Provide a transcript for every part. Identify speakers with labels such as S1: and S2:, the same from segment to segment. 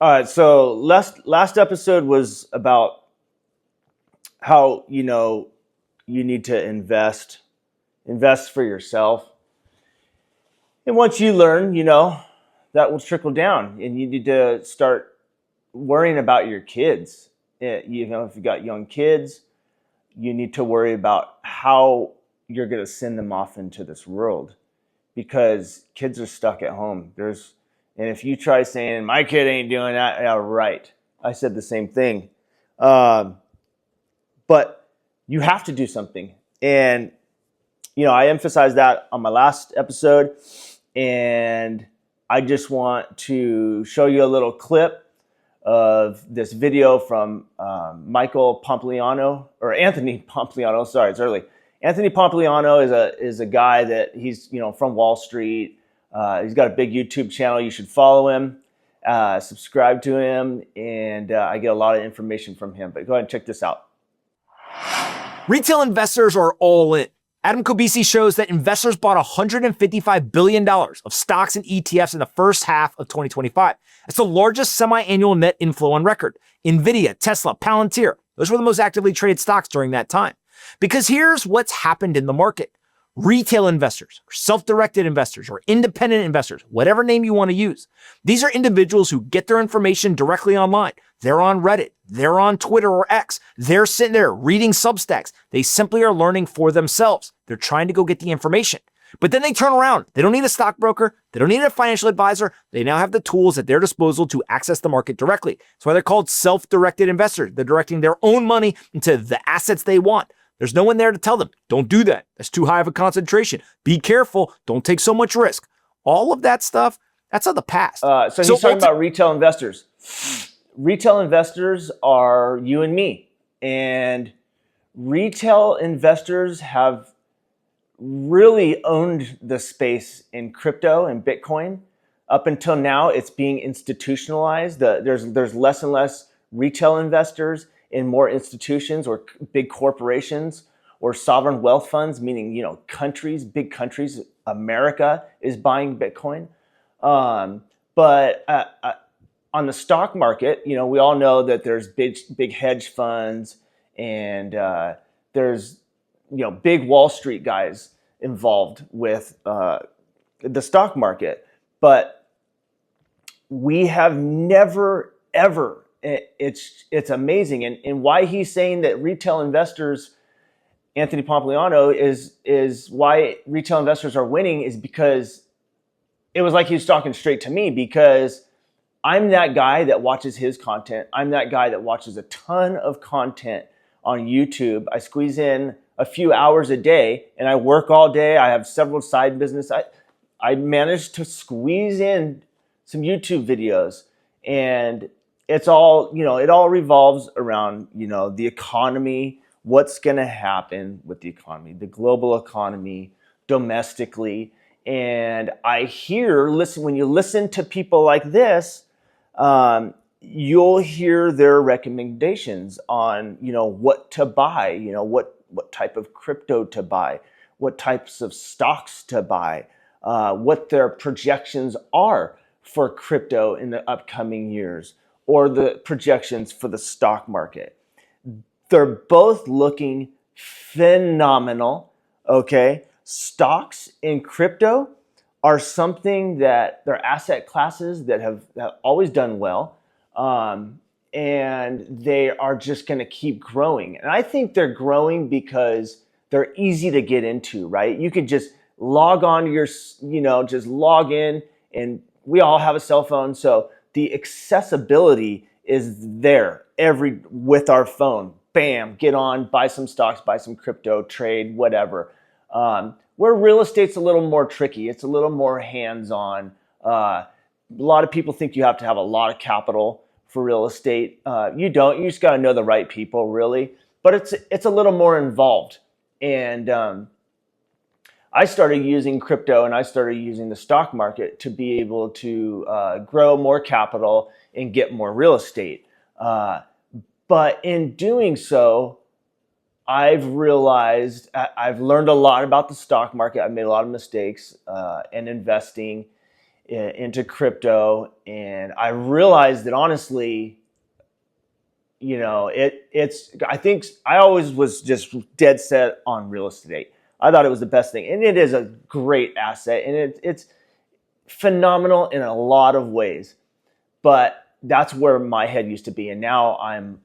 S1: All right. So last episode was about how you need to invest for yourself, and once you learn, that will trickle down, and you need to start worrying about your kids. If you got young kids, you need to worry about how you're going to send them off into this world because kids are stuck at home. And if you try saying my kid ain't doing that, yeah, right. I said the same thing. Um, but you have to do something. And, I emphasized that on my last episode. And I just want to show you a little clip of this video from Michael Pompliano, or Anthony Pompliano. Sorry, it's early. Anthony Pompliano is a guy that he's from Wall Street. He's got a big YouTube channel. You should follow him, subscribe to him, and I get a lot of information from him. But go ahead and check this out.
S2: Retail investors are all in. Adam Kobesi shows that investors bought $155 billion of stocks and ETFs in the first half of 2025. That's the largest semi-annual net inflow on record. Nvidia, Tesla, Palantir, those were the most actively traded stocks during that time. Because here's what's happened in the market. Retail investors, or self-directed investors, or independent investors, whatever name you want to use. These are individuals who get their information directly online. They're on Reddit, they're on Twitter or X, they're sitting there reading Substacks. They simply are learning for themselves. They're trying to go get the information. But then they turn around. They don't need a stockbroker. They don't need a financial advisor. They now have the tools at their disposal to access the market directly. That's why they're called self-directed investors. They're directing their own money into the assets they want. There's no one there to tell them, don't do that. That's too high of a concentration. Be careful. Don't take so much risk. All of that stuff, that's of the past.
S1: So he's talking about retail investors. Retail investors are you and me. And retail investors have really owned the space in crypto and Bitcoin. Up until now, it's being institutionalized. There's less and less retail investors in more institutions or big corporations or sovereign wealth funds, meaning, big countries. America is buying Bitcoin. But on the stock market, we all know that there's big hedge funds and there's, big Wall Street guys involved with the stock market. But we have never, ever, it's amazing. And why he's saying that retail investors, Anthony Pompliano, is why retail investors are winning is because it was like he was talking straight to me, because I'm that guy that watches his content. I'm that guy that watches a ton of content on YouTube. I squeeze in a few hours a day and I work all day. I have several side business. I managed to squeeze in some YouTube videos, and it's all, it all revolves around, the economy, what's going to happen with the economy, the global economy, domestically. And when you listen to people like this, you'll hear their recommendations on, what to buy, what type of crypto to buy, what types of stocks to buy, what their projections are for crypto in the upcoming years, or the projections for the stock market. They're both looking phenomenal, okay? Stocks and crypto are something that they're asset classes that have always done well, and they are just going to keep growing. And I think they're growing because they're easy to get into, right? You could just log on to just log in, and we all have a cell phone, so the accessibility is there with our phone. Bam, get on, buy some stocks, buy some crypto, trade, whatever. Where real estate's a little more tricky. It's a little more hands-on. A lot of people think you have to have a lot of capital for real estate. You don't. You just got to know the right people, really. But it's a little more involved. And I started using crypto and I started using the stock market to be able to grow more capital and get more real estate. But in doing so, I've realized I've learned a lot about the stock market. I've made a lot of mistakes in investing. into crypto, and I realized that honestly, I think I always was just dead set on real estate. I thought it was the best thing, and it is a great asset, and it's phenomenal in a lot of ways. But that's where my head used to be, and now I'm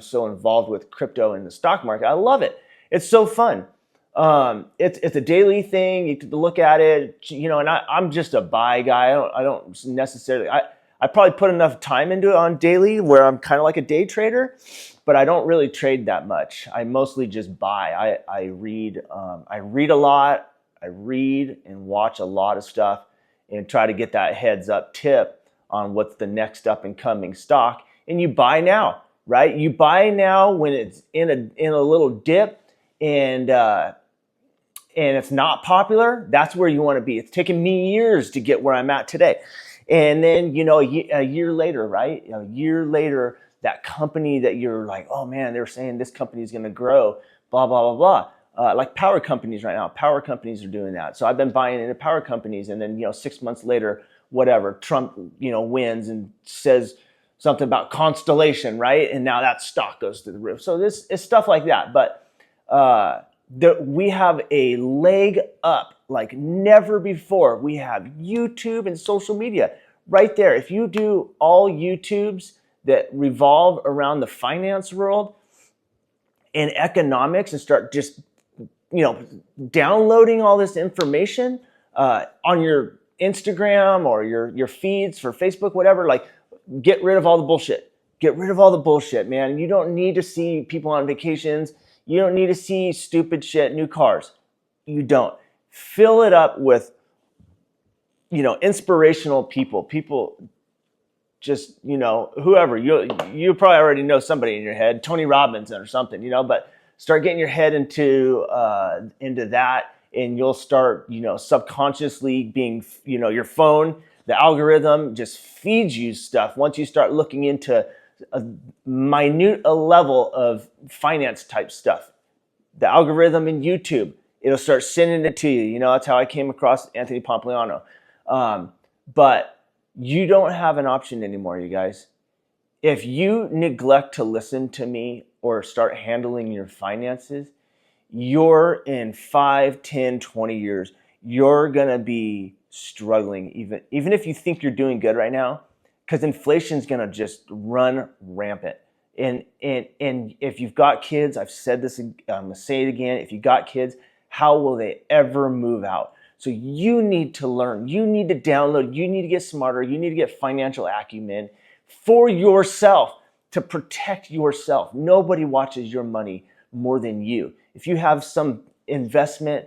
S1: so involved with crypto and the stock market. I love it. It's so fun. It's a daily thing. You can look at it, and I'm just a buy guy. I don't necessarily. I probably put enough time into it on daily where I'm kind of like a day trader, but I don't really trade that much. I mostly just buy. I read. I read a lot. I read and watch a lot of stuff and try to get that heads up tip on what's the next up and coming stock. And you buy now, right? You buy now when it's in a little dip and it's not popular. That's where you want to be. It's taken me years to get where I'm at today. And then, a year later, right? A year later, that company that you're like, oh man, they're saying this company is going to grow, blah, blah, blah, blah. Like power companies right now. Power companies are doing that. So I've been buying into power companies, and then, 6 months later, whatever, Trump, wins and says something about Constellation, right? And now that stock goes through the roof. So this is stuff like that. But we have a leg up like never before. We have YouTube and social media right there. If you do all YouTubes that revolve around the finance world and economics and start just, downloading all this information on your Instagram or your feeds for Facebook, whatever, like get rid of all the bullshit. Get rid of all the bullshit, man. You don't need to see people on vacations. You don't need to see stupid shit, new cars. You don't. Fill it up with, inspirational people just, whoever. You probably already know somebody in your head, Tony Robbins or something, but start getting your head into that, and you'll start, subconsciously being, your phone, the algorithm just feeds you stuff. Once you start looking into a minute level of finance type stuff, the algorithm in YouTube, it'll start sending it to you. That's how I came across Anthony Pompliano. But you don't have an option anymore, you guys. If you neglect to listen to me or start handling your finances, you're in 5, 10, 20 years, you're going to be struggling even if you think you're doing good right now, because inflation's going to just run rampant. And if you've got kids, I've said this, I'm going to say it again, if you got kids, how will they ever move out? So you need to learn, you need to download, you need to get smarter, you need to get financial acumen for yourself to protect yourself. Nobody watches your money more than you. If you have some investment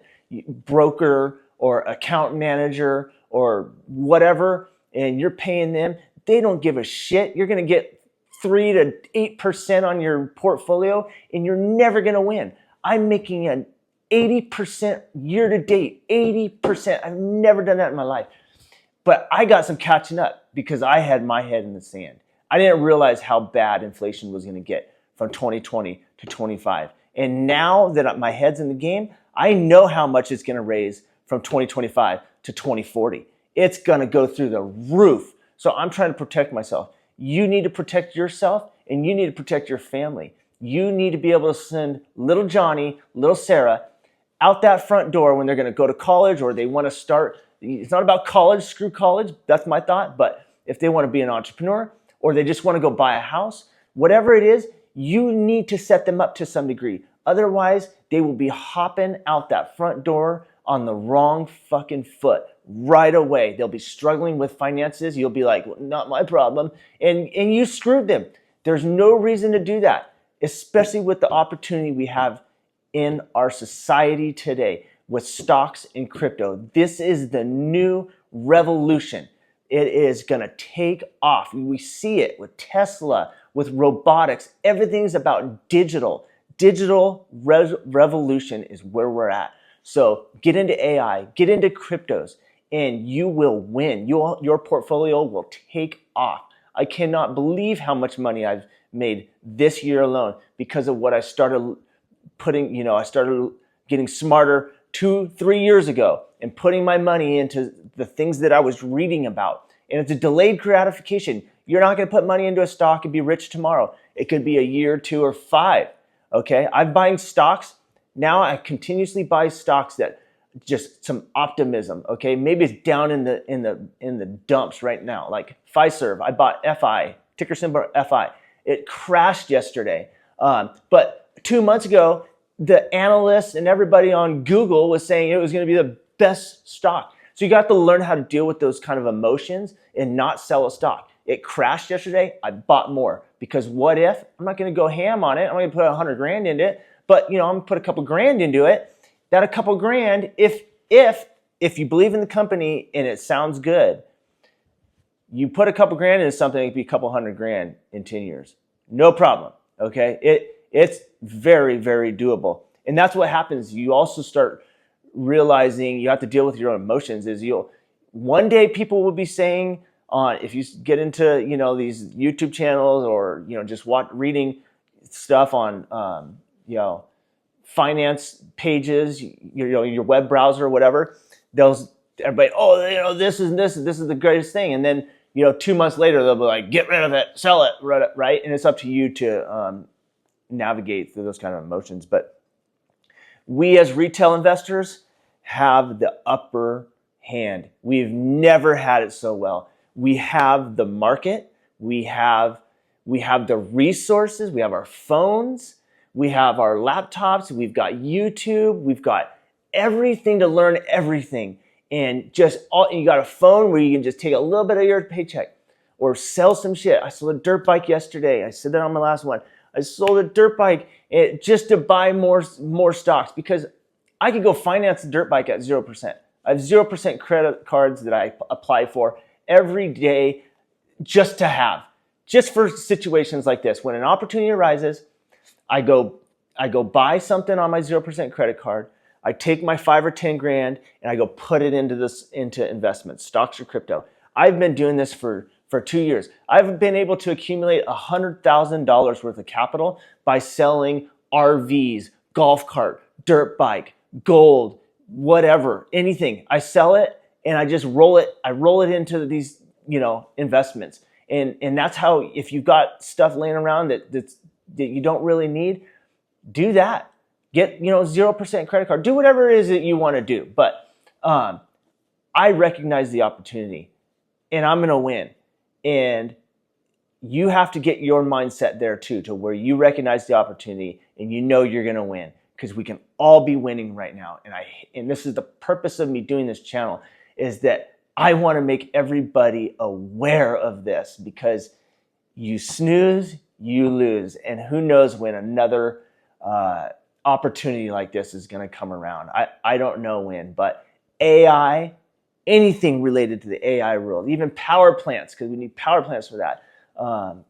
S1: broker or account manager or whatever, and you're paying them, they don't give a shit. You're going to get 3 to 8% on your portfolio, and you're never going to win. I'm making an 80% year to date, 80%. I've never done that in my life. But I got some catching up because I had my head in the sand. I didn't realize how bad inflation was going to get from 2020 to 25. And now that my head's in the game, I know how much it's going to raise from 2025 to 2040. It's going to go through the roof. So I'm trying to protect myself. You need to protect yourself, and you need to protect your family. You need to be able to send little Johnny, little Sarah out that front door when they're going to go to college or they want to start. It's not about college, screw college. That's my thought. But if they want to be an entrepreneur or they just want to go buy a house, whatever it is, you need to set them up to some degree. Otherwise, they will be hopping out that front door on the wrong fucking foot right away. They'll be struggling with finances. You'll be like, well, not my problem. And you screwed them. There's no reason to do that, especially with the opportunity we have in our society today with stocks and crypto. This is the new revolution. It is going to take off. We see it with Tesla, with robotics. Everything's about digital. Digital revolution is where we're at. So get into AI, get into cryptos, and you will win. Your portfolio will take off. I cannot believe how much money I've made this year alone because of what I started putting, I started getting smarter 2-3 years ago. and putting my money into the things that I was reading about. And it's a delayed gratification. You're not going to put money into a stock and be rich tomorrow. It could be a year, 2, or 5. Okay, I'm buying stocks. Now I continuously buy stocks that just some optimism. Okay, maybe it's down in the dumps right now. Like Fiserv, I bought FI, ticker symbol FI. It crashed yesterday. But 2 months ago, the analysts and everybody on Google was saying it was going to be the best stock. So you got to learn how to deal with those kind of emotions and not sell a stock. It crashed yesterday. I bought more because what if? I'm not going to go ham on it. I'm going to put 100 grand into it, but I'm going to put a couple grand into it. That a couple grand, if you believe in the company and it sounds good, you put a couple grand into something, it'd be a couple 100 grand in 10 years. No problem. Okay. It's very, very doable. And that's what happens. You also start realizing you have to deal with your own emotions. One day people will be saying if you get into, these YouTube channels or, just reading stuff on, finance pages, your web browser or whatever, everybody, this is the greatest thing. And then, 2 months later, they'll be like, get rid of it, sell it, right? And it's up to you to navigate through those kind of emotions. But we as retail investors have the upper hand. We've never had it so well. We have the market. We have the resources. We have our phones. We have our laptops. We've got YouTube. We've got everything to learn everything. And you got a phone where you can just take a little bit of your paycheck or sell some shit. I sold a dirt bike yesterday. I said that on my last one. I sold a dirt bike just to buy more stocks because I could go finance a dirt bike at 0%. I have 0% credit cards that I apply for every day just for situations like this. When an opportunity arises, I go buy something on my 0% credit card. I take my 5 or 10 grand and I go put it into investments, stocks or crypto. I've been doing this for 2 years. I've been able to accumulate $100,000 worth of capital by selling RVs, golf cart, dirt bike, gold, whatever, anything. I sell it and I just roll it. I roll it into these, investments. And that's how, if you've got stuff laying around that you don't really need, do that. Get, 0% credit card. Do whatever it is that you want to do. But I recognize the opportunity and I'm going to win. And you have to get your mindset there too, to where you recognize the opportunity and you're going to win, because we can all be winning right now. And this is the purpose of me doing this channel, is that I want to make everybody aware of this, because you snooze, you lose. And who knows when another opportunity like this is going to come around. I don't know when, but AI, anything related to the AI world, even power plants, because we need power plants for that.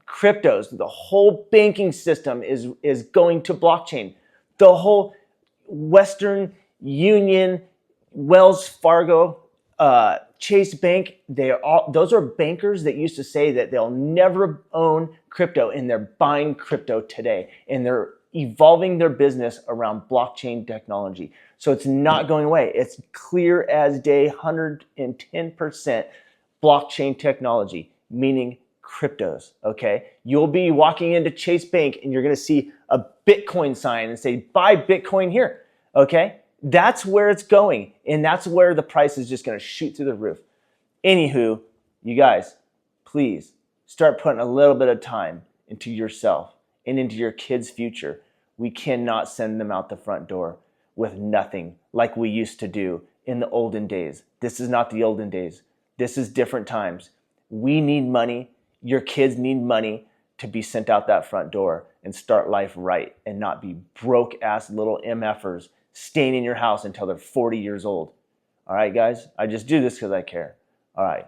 S1: Cryptos, the whole banking system is going to blockchain. The whole Western Union, Wells Fargo, Chase Bank, those are bankers that used to say that they'll never own crypto, and they're buying crypto today, and they're evolving their business around blockchain technology. So it's not going away. It's clear as day, 110% blockchain technology, meaning cryptos, okay? You'll be walking into Chase Bank and you're gonna see a Bitcoin sign and say, buy Bitcoin here, okay? That's where it's going, and that's where the price is just gonna shoot through the roof. Anywho, you guys, please start putting a little bit of time into yourself and into your kids' future. We cannot send them out the front door with nothing like we used to do in the olden days. This is not the olden days. This is different times. We need money. Your kids need money to be sent out that front door and start life right, and not be broke-ass little MFers staying in your house until they're 40 years old. All right, guys? I just do this because I care. All right.